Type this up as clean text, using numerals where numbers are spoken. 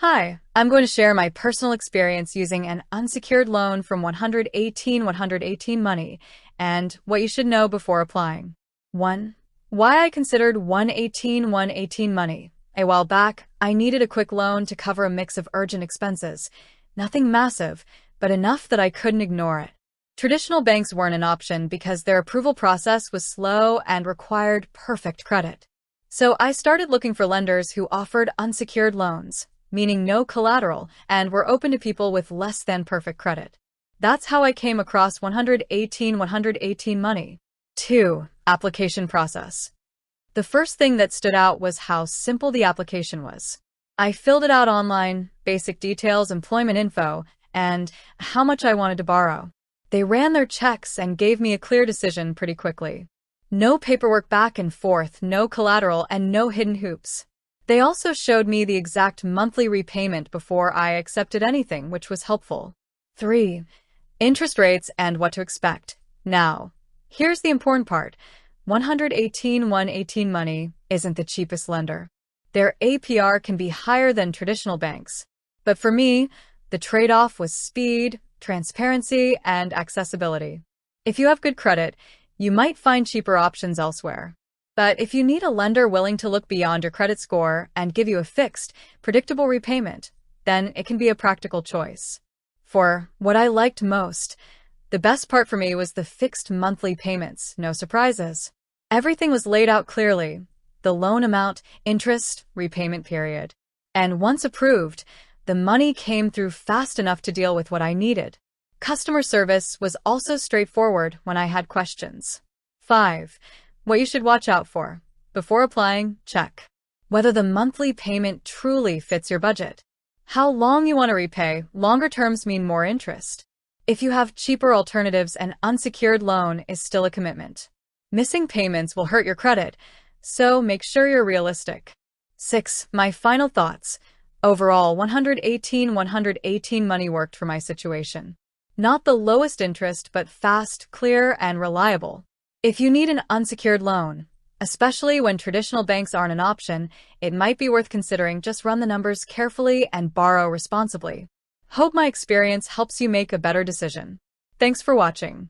Hi, I'm going to share my personal experience using an unsecured loan from 118 Money and what you should know before applying. 1. Why I considered 118 Money. A while back, I needed a quick loan to cover a mix of urgent expenses. Nothing massive, but enough that I couldn't ignore it. Traditional banks weren't an option because their approval process was slow and required perfect credit. So I started looking for lenders who offered unsecured loans, meaning no collateral, and were open to people with less than perfect credit. That's how I came across 118 Money. 2. Application process. The first thing that stood out was how simple the application was. I filled it out online, basic details, employment info, and how much I wanted to borrow. They ran their checks and gave me a clear decision pretty quickly. No paperwork back and forth, no collateral, and no hidden hoops. They also showed me the exact monthly repayment before I accepted anything, which was helpful. 3. Interest rates and what to expect. Now, here's the important part. 118 Money isn't the cheapest lender. Their APR can be higher than traditional banks. But for me, the trade-off was speed, transparency, and accessibility. If you have good credit, you might find cheaper options elsewhere. But if you need a lender willing to look beyond your credit score and give you a fixed, predictable repayment, then it can be a practical choice. 4. What I liked most. The best part for me was the fixed monthly payments, no surprises. Everything was laid out clearly. The loan amount, interest, repayment period. And once approved, the money came through fast enough to deal with what I needed. Customer service was also straightforward when I had questions. 5. What you should watch out for. Before applying, check whether the monthly payment truly fits your budget. How long you want to repay. Longer terms mean more interest. If you have cheaper alternatives, an unsecured loan is still a commitment. Missing payments will hurt your credit, so make sure you're realistic. 6. My final thoughts. Overall, 118 Money worked for my situation. Not the lowest interest, but fast, clear, and reliable. If you need an unsecured loan, especially when traditional banks aren't an option, it might be worth considering. Just run the numbers carefully and borrow responsibly. Hope my experience helps you make a better decision. Thanks for watching.